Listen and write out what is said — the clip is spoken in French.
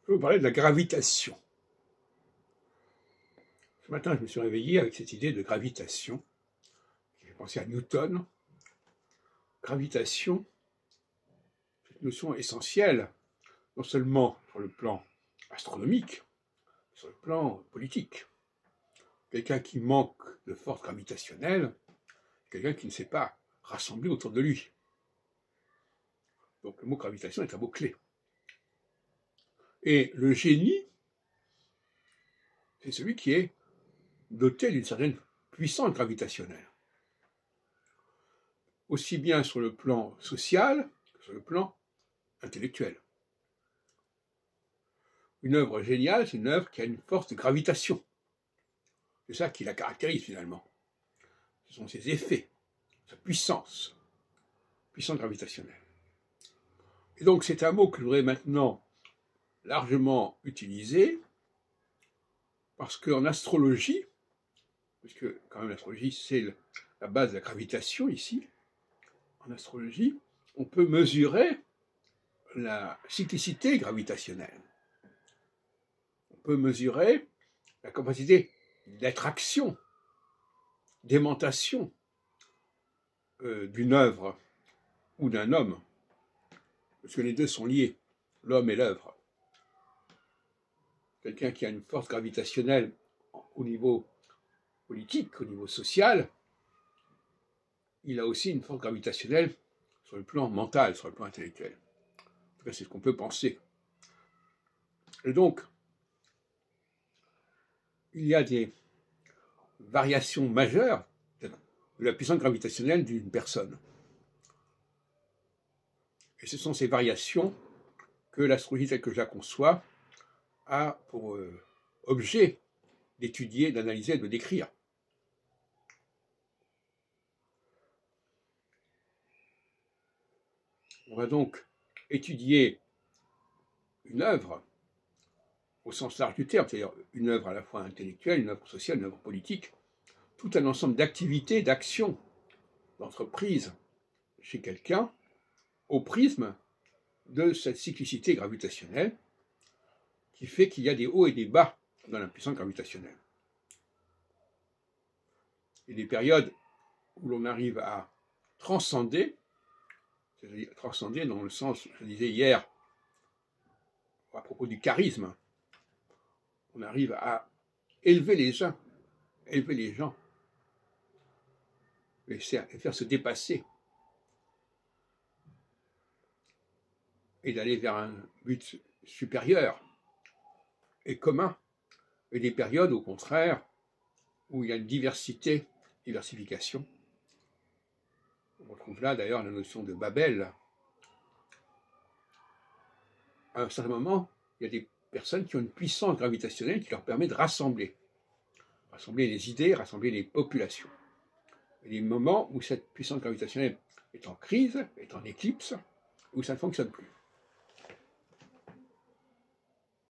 Je vais vous parler de la gravitation. Ce matin, je me suis réveillé avec cette idée de gravitation, qui fait penser à Newton. Gravitation, c'est une notion essentielle, non seulement sur le plan astronomique, mais sur le plan politique. Quelqu'un qui manque de force gravitationnelle, quelqu'un qui ne sait pas rassembler autour de lui. Donc le mot gravitation est un mot clé. Et le génie, c'est celui qui est doté d'une certaine puissance gravitationnelle, aussi bien sur le plan social que sur le plan intellectuel. Une œuvre géniale, c'est une œuvre qui a une force de gravitation. C'est ça qui la caractérise finalement. Ce sont ses effets, sa puissance gravitationnelle. Et donc c'est un mot que je voudrais maintenant largement utiliser, parce qu'en astrologie, puisque quand même l'astrologie c'est la base de la gravitation ici, en astrologie, on peut mesurer la cyclicité gravitationnelle. On peut mesurer la capacité d'attraction, d'aimantation d'une œuvre ou d'un homme, parce que les deux sont liés, l'homme et l'œuvre. Quelqu'un qui a une force gravitationnelle au niveau politique, au niveau social, il a aussi une force gravitationnelle sur le plan mental, sur le plan intellectuel. En tout cas, c'est ce qu'on peut penser. Et donc, il y a des variations majeures de la puissance gravitationnelle d'une personne. Et ce sont ces variations que l'astrologie telle que je la conçois a pour objet d'étudier, d'analyser, de décrire. On va donc étudier une œuvre au sens large du terme, c'est-à-dire une œuvre à la fois intellectuelle, une œuvre sociale, une œuvre politique, tout un ensemble d'activités, d'actions, d'entreprises chez quelqu'un au prisme de cette cyclicité gravitationnelle qui fait qu'il y a des hauts et des bas dans la puissance gravitationnelle. Et des périodes où l'on arrive à transcender, c'est-à-dire transcender dans le sens, je disais hier, à propos du charisme, on arrive à élever les gens, et faire se dépasser, et d'aller vers un but supérieur et commun, et des périodes, au contraire, où il y a une diversification. On retrouve là, d'ailleurs, la notion de Babel. À un certain moment, il y a des personnes qui ont une puissance gravitationnelle qui leur permet de rassembler les idées, rassembler les populations. Il y a des moments où cette puissance gravitationnelle est en crise, est en éclipse, où ça ne fonctionne plus.